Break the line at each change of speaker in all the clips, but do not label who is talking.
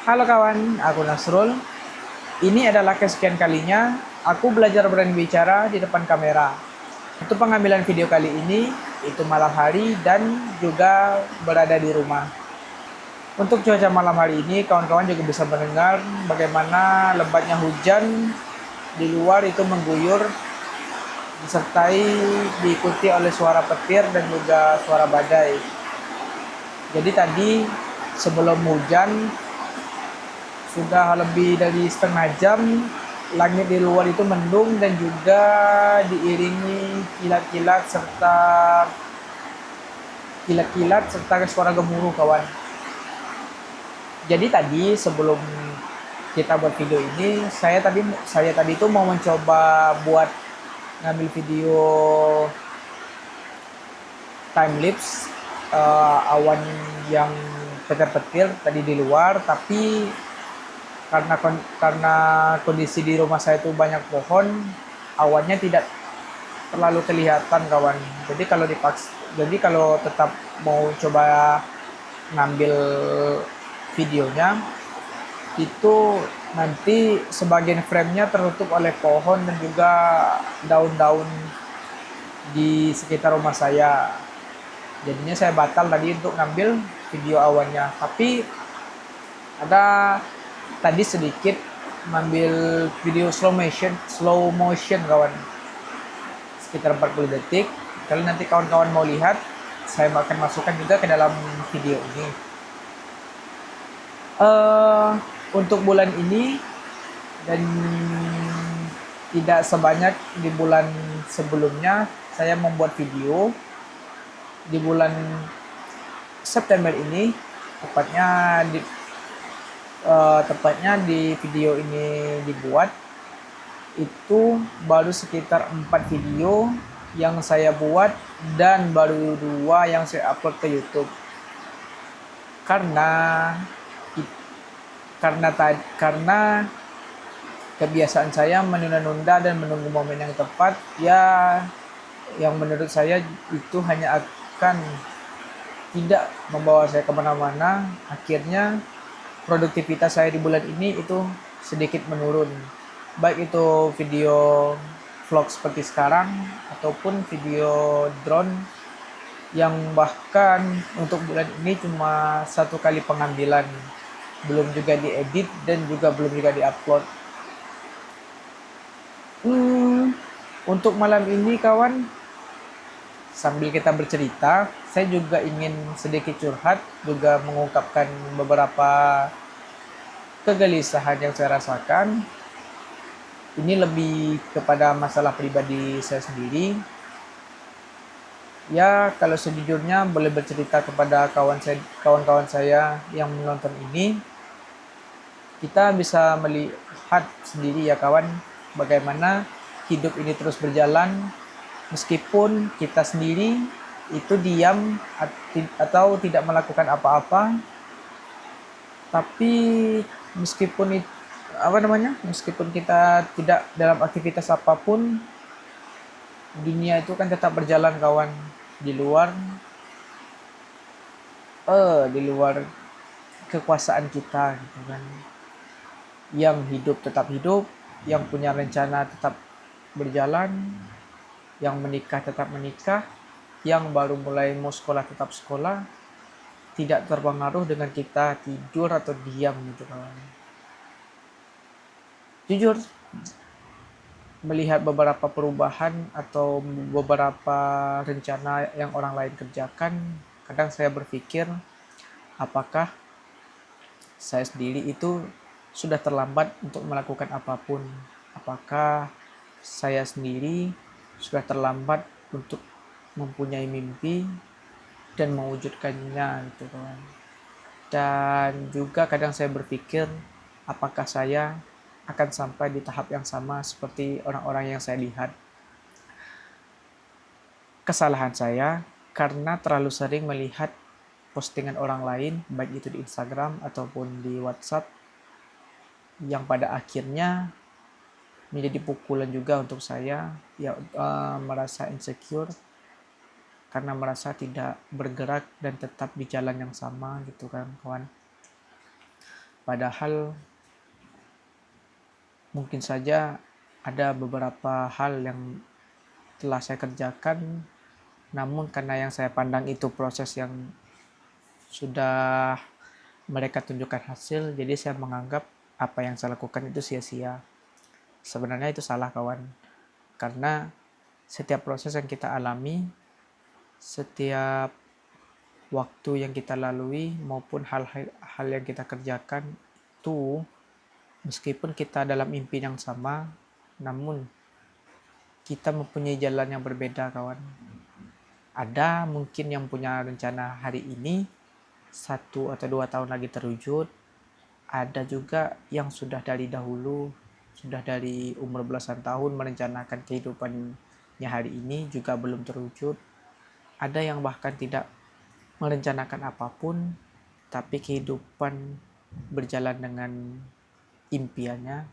Halo kawan, aku Nasrul. Ini adalah kesekian kalinya aku belajar berani bicara di depan kamera. Untuk pengambilan video kali ini, itu malam hari dan juga berada di rumah. Untuk cuaca malam hari ini, kawan-kawan juga bisa mendengar bagaimana lebatnya hujan di luar itu mengguyur, disertai diikuti oleh suara petir dan juga suara badai. Jadi tadi sebelum hujan, sudah lebih dari setengah jam langit di luar itu mendung dan juga diiringi kilat-kilat serta suara gemuruh kawan. Jadi tadi sebelum kita buat video ini, saya tadi itu mau mencoba buat ngambil video time lapse awan yang petir-petir tadi di luar, tapi karena kondisi di rumah saya itu banyak pohon, awannya tidak terlalu kelihatan kawan. Jadi kalau tetap mau coba ngambil videonya, itu nanti sebagian framenya tertutup oleh pohon dan juga daun-daun di sekitar rumah saya. Jadinya saya batal tadi untuk ngambil video awannya. Tapi ada tadi sedikit ngambil video slow motion kawan, sekitar 40 detik. Kalau nanti kawan-kawan mau lihat, saya akan masukkan juga ke dalam video ini. Untuk bulan ini dan tidak sebanyak di bulan sebelumnya, saya membuat video di bulan September ini, tepatnya di video ini dibuat itu baru sekitar 4 video yang saya buat dan baru 2 yang saya upload ke YouTube. Karena karena kebiasaan saya menunda-nunda dan menunggu momen yang tepat, ya, yang menurut saya itu hanya akan tidak membawa saya kemana-mana. Akhirnya produktivitas saya di bulan ini itu sedikit menurun, baik itu video vlog seperti sekarang ataupun video drone yang bahkan untuk bulan ini cuma 1 kali pengambilan, belum juga diedit dan juga belum juga diupload. Untuk malam ini kawan, sambil kita bercerita, saya juga ingin sedikit curhat, juga mengungkapkan beberapa kegelisahan yang saya rasakan. Ini lebih kepada masalah pribadi saya sendiri. Ya, kalau sejujurnya boleh bercerita kepada kawan-kawan saya yang menonton ini, kita bisa melihat sendiri ya kawan, bagaimana hidup ini terus berjalan meskipun kita sendiri itu diam atau tidak melakukan apa-apa. Tapi meskipun kita tidak dalam aktivitas apapun, dunia itu kan tetap berjalan kawan. Di luar kekuasaan kita gitu kan. Yang hidup tetap hidup, yang punya rencana tetap berjalan, yang menikah tetap menikah, yang baru mulai mau sekolah tetap sekolah, tidak terpengaruh dengan kita tidur atau diam gitu kawan. Jujur, melihat beberapa perubahan atau beberapa rencana yang orang lain kerjakan, kadang saya berpikir, apakah saya sendiri itu sudah terlambat untuk melakukan apapun? Apakah saya sendiri sudah terlambat untuk mempunyai mimpi dan mewujudkannya gitu kan? Dan juga kadang saya berpikir, apakah saya akan sampai di tahap yang sama seperti orang-orang yang saya lihat. Kesalahan saya karena terlalu sering melihat postingan orang lain, baik itu di Instagram ataupun di WhatsApp, yang pada akhirnya menjadi pukulan juga untuk saya, ya, merasa insecure karena merasa tidak bergerak dan tetap di jalan yang sama gitu kan kawan. Padahal mungkin saja ada beberapa hal yang telah saya kerjakan, namun karena yang saya pandang itu proses yang sudah mereka tunjukkan hasil, jadi saya menganggap apa yang saya lakukan itu sia-sia. Sebenarnya itu salah, kawan. Karena setiap proses yang kita alami, setiap waktu yang kita lalui, maupun hal yang kita kerjakan itu, meskipun kita dalam mimpi yang sama, namun kita mempunyai jalan yang berbeda, kawan. Ada mungkin yang punya rencana hari ini 1 atau 2 tahun lagi terwujud. Ada juga yang sudah dari dahulu, sudah dari umur belasan tahun merencanakan kehidupannya hari ini juga belum terwujud. Ada yang bahkan tidak merencanakan apapun, tapi kehidupan berjalan dengan impiannya.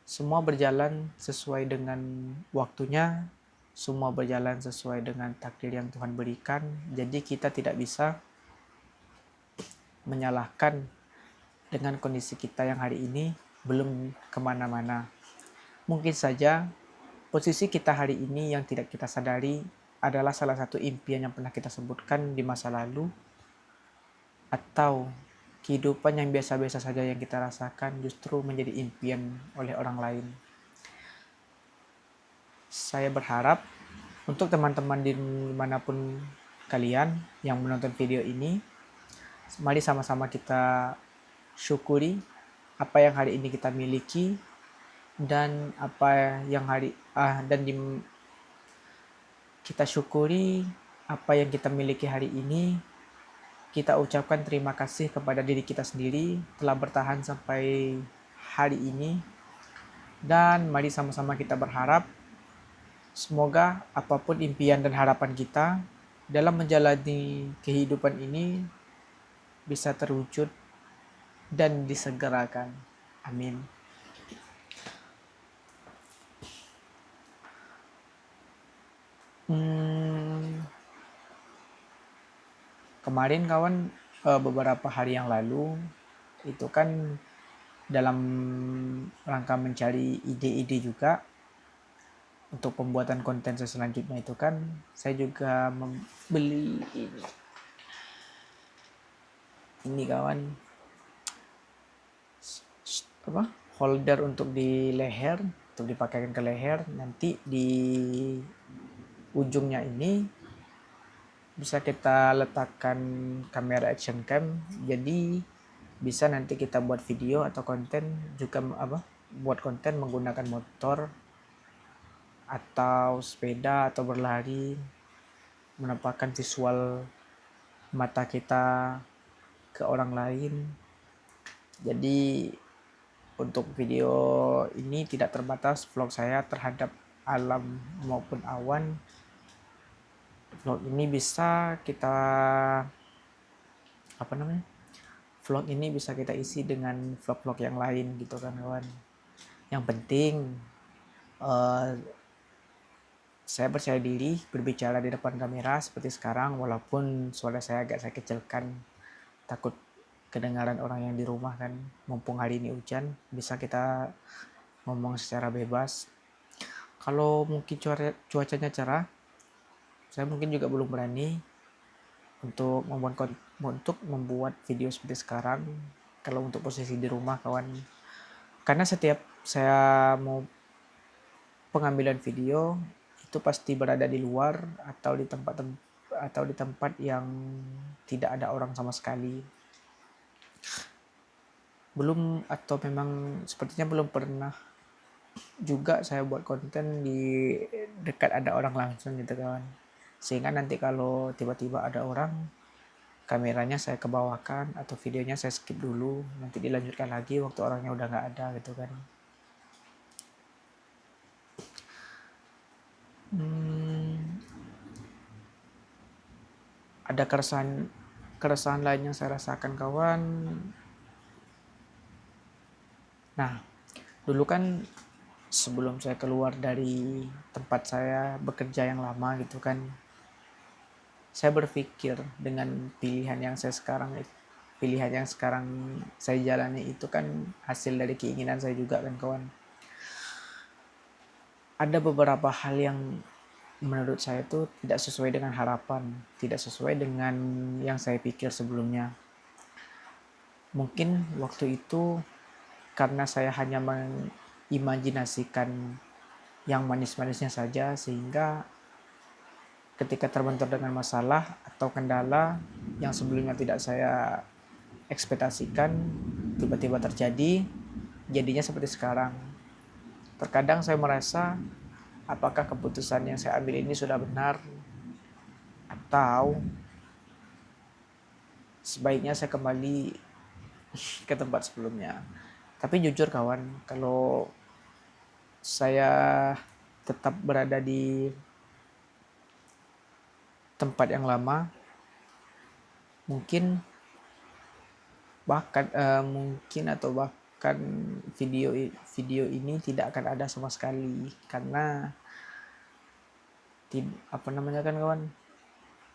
Semua berjalan sesuai dengan waktunya, semua berjalan sesuai dengan takdir yang Tuhan berikan. Jadi kita tidak bisa menyalahkan dengan kondisi kita yang hari ini belum kemana-mana. Mungkin saja posisi kita hari ini yang tidak kita sadari adalah salah satu impian yang pernah kita sebutkan di masa lalu, atau kehidupan yang biasa-biasa saja yang kita rasakan justru menjadi impian oleh orang lain. Saya berharap untuk teman-teman dimanapun kalian yang menonton video ini, mari sama-sama kita syukuri apa yang hari ini kita miliki, dan kita syukuri apa yang kita miliki hari ini. Kita ucapkan terima kasih kepada diri kita sendiri telah bertahan sampai hari ini, dan mari sama-sama kita berharap semoga apapun impian dan harapan kita dalam menjalani kehidupan ini bisa terwujud dan disegerakan. Amin. Kemarin kawan, beberapa hari yang lalu itu kan dalam rangka mencari ide-ide juga untuk pembuatan konten selanjutnya, itu kan saya juga membeli ini kawan, holder untuk di leher, untuk dipakaikan ke leher. Nanti di ujungnya ini bisa kita letakkan kamera action cam, jadi bisa nanti kita buat video atau konten juga, buat konten menggunakan motor atau sepeda atau berlari, menampakkan visual mata kita ke orang lain. Jadi untuk video ini tidak terbatas vlog saya terhadap alam maupun awan. Vlog ini bisa kita vlog ini bisa kita isi dengan vlog-vlog yang lain gitu kan, kawan. Yang penting saya percaya diri berbicara di depan kamera seperti sekarang, walaupun suara saya agak saya kecilkan, takut kedengaran orang yang di rumah kan. Mumpung hari ini hujan, bisa kita ngomong secara bebas. Kalau mungkin cuacanya cerah, saya mungkin juga belum berani untuk membuat video seperti sekarang kalau untuk posisi di rumah, kawan. Karena setiap saya mau pengambilan video itu pasti berada di luar atau di tempat yang tidak ada orang sama sekali. Atau memang sepertinya belum pernah juga saya buat konten di dekat ada orang langsung gitu, kawan. Sehingga nanti kalau tiba-tiba ada orang, kameranya saya kebawakan atau videonya saya skip dulu, nanti dilanjutkan lagi waktu orangnya udah nggak ada gitu kan. Ada keresahan lain yang saya rasakan, kawan. Nah, dulu kan sebelum saya keluar dari tempat saya bekerja yang lama gitu kan, saya berpikir dengan pilihan yang saya sekarang pilihan yang sekarang saya jalani itu kan hasil dari keinginan saya juga kan kawan. Ada beberapa hal yang menurut saya itu tidak sesuai dengan harapan, tidak sesuai dengan yang saya pikir sebelumnya. Mungkin waktu itu karena saya hanya mengimajinasikan yang manis-manisnya saja, sehingga ketika terbentur dengan masalah atau kendala yang sebelumnya tidak saya ekspektasikan tiba-tiba terjadi, jadinya seperti sekarang. Terkadang saya merasa apakah keputusan yang saya ambil ini sudah benar atau sebaiknya saya kembali ke tempat sebelumnya. Tapi jujur kawan, kalau saya tetap berada di tempat yang lama, mungkin bahkan video ini tidak akan ada sama sekali, karena apa namanya kan kawan,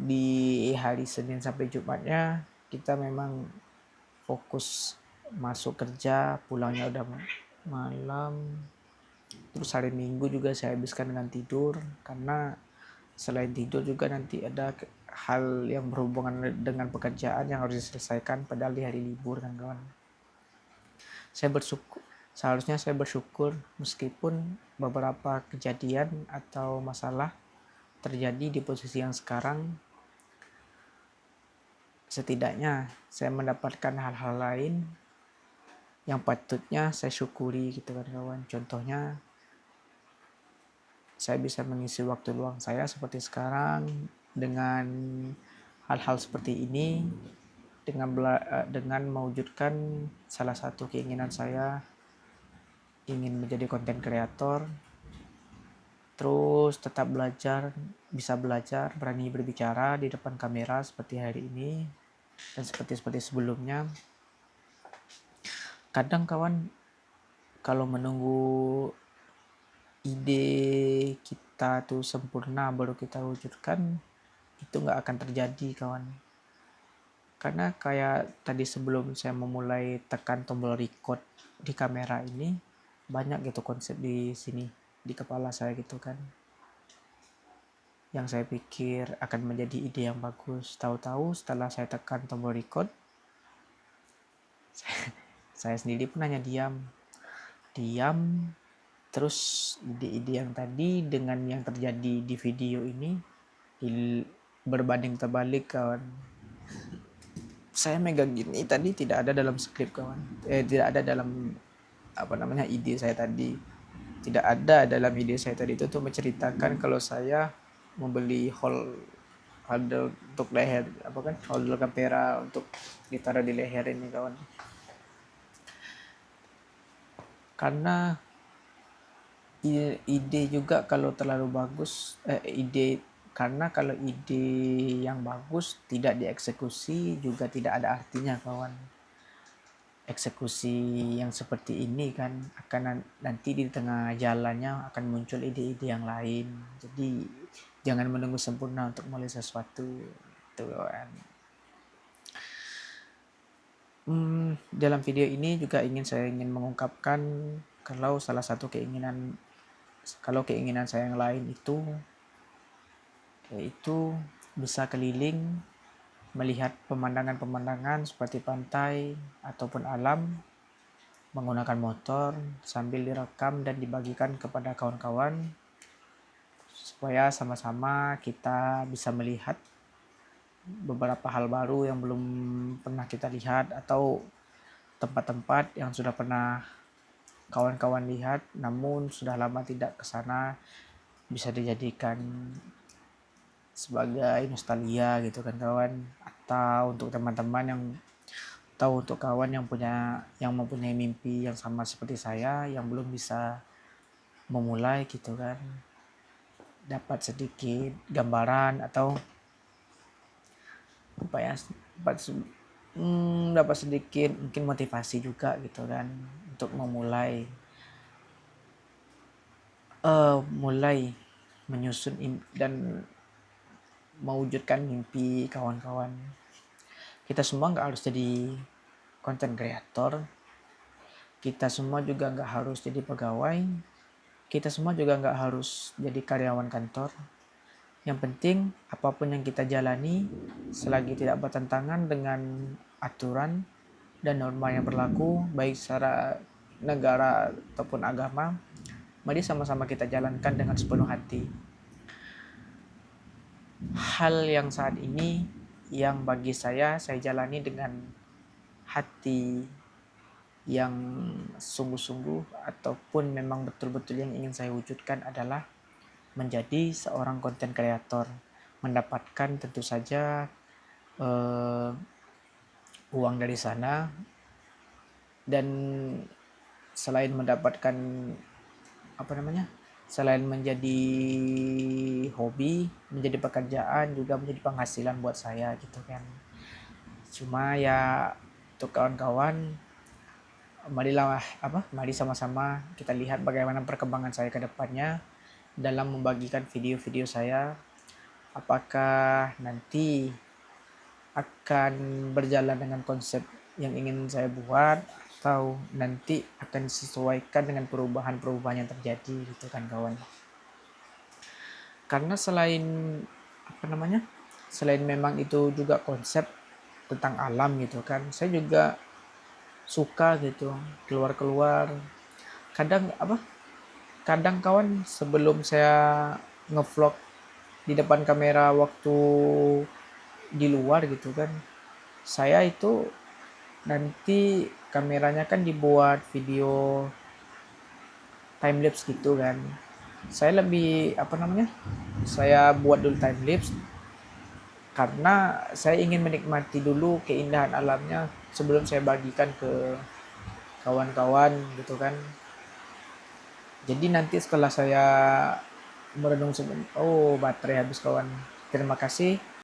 di hari Senin sampai Jumatnya kita memang fokus masuk kerja, pulangnya udah malam. Terus hari Minggu juga saya habiskan dengan tidur, karena selain tidur juga nanti ada hal yang berhubungan dengan pekerjaan yang harus diselesaikan padahal di hari libur kan kawan. Seharusnya saya bersyukur meskipun beberapa kejadian atau masalah terjadi di posisi yang sekarang, setidaknya saya mendapatkan hal-hal lain yang patutnya saya syukuri gitu kan kawan. Contohnya saya bisa mengisi waktu luang saya seperti sekarang dengan hal-hal seperti ini, dengan mewujudkan salah satu keinginan saya, ingin menjadi content creator, terus tetap bisa belajar, berani berbicara di depan kamera seperti hari ini dan seperti sebelumnya. Kadang kawan, kalau menunggu ide kita tuh sempurna baru kita wujudkan, itu nggak akan terjadi kawan. Karena kayak tadi sebelum saya memulai tekan tombol record di kamera ini, banyak gitu konsep di sini, di kepala saya gitu kan, yang saya pikir akan menjadi ide yang bagus. Tahu-tahu setelah saya tekan tombol record, saya sendiri pun hanya diam. Terus ide-ide yang tadi dengan yang terjadi di video ini berbanding terbalik kawan. Saya megang gini tadi tidak ada dalam skrip kawan. Tidak ada dalam ide saya tadi. Tidak ada dalam ide saya tadi itu tuh menceritakan kalau saya membeli holder untuk leher, holder kamera untuk ditaruh di leher ini kawan. Karena ide juga kalau terlalu bagus, karena kalau ide yang bagus tidak dieksekusi juga tidak ada artinya kawan. Eksekusi yang seperti ini kan akan nanti di tengah jalannya akan muncul ide-ide yang lain. Jadi jangan menunggu sempurna untuk mulai sesuatu itu kan. Dalam video ini juga saya ingin mengungkapkan kalau keinginan saya yang lain itu yaitu bisa keliling melihat pemandangan-pemandangan seperti pantai ataupun alam menggunakan motor sambil direkam dan dibagikan kepada kawan-kawan supaya sama-sama kita bisa melihat beberapa hal baru yang belum pernah kita lihat atau tempat-tempat yang sudah pernah kawan-kawan lihat namun sudah lama tidak ke sana, bisa dijadikan sebagai nostalgia gitu kan kawan. Atau untuk teman-teman untuk kawan yang mempunyai mimpi yang sama seperti saya yang belum bisa memulai gitu kan, dapat sedikit gambaran atau dapat sedikit mungkin motivasi juga gitu kan untuk mulai menyusun dan mewujudkan mimpi kawan-kawan. kita semua nggak harus jadi content creator, kita semua juga nggak harus jadi pegawai, kita semua juga nggak harus jadi karyawan kantor. Yang penting apapun yang kita jalani selagi tidak bertentangan dengan aturan dan norma yang berlaku baik secara negara ataupun agama, mari sama-sama kita jalankan dengan sepenuh hati. Hal yang saat ini yang bagi saya jalani dengan hati yang sungguh-sungguh ataupun memang betul-betul yang ingin saya wujudkan adalah menjadi seorang content creator, mendapatkan tentu saja uang dari sana, dan selain mendapatkan selain menjadi hobi, menjadi pekerjaan, juga menjadi penghasilan buat saya gitu kan. Cuma ya untuk kawan-kawan, mari sama-sama kita lihat bagaimana perkembangan saya ke depannya dalam membagikan video-video saya. Apakah nanti akan berjalan dengan konsep yang ingin saya buat atau nanti akan disesuaikan dengan perubahan-perubahan yang terjadi gitu kan kawan. Karena selain memang itu juga konsep tentang alam gitu kan, saya juga suka gitu keluar-keluar. Kadang kawan, sebelum saya ngevlog di depan kamera waktu di luar gitu kan, saya itu nanti kameranya kan dibuat video time lapse gitu kan. Saya buat dulu time lapse karena saya ingin menikmati dulu keindahan alamnya sebelum saya bagikan ke kawan-kawan gitu kan. Jadi nanti setelah saya merenung sebentar, oh baterai habis kawan. Terima kasih.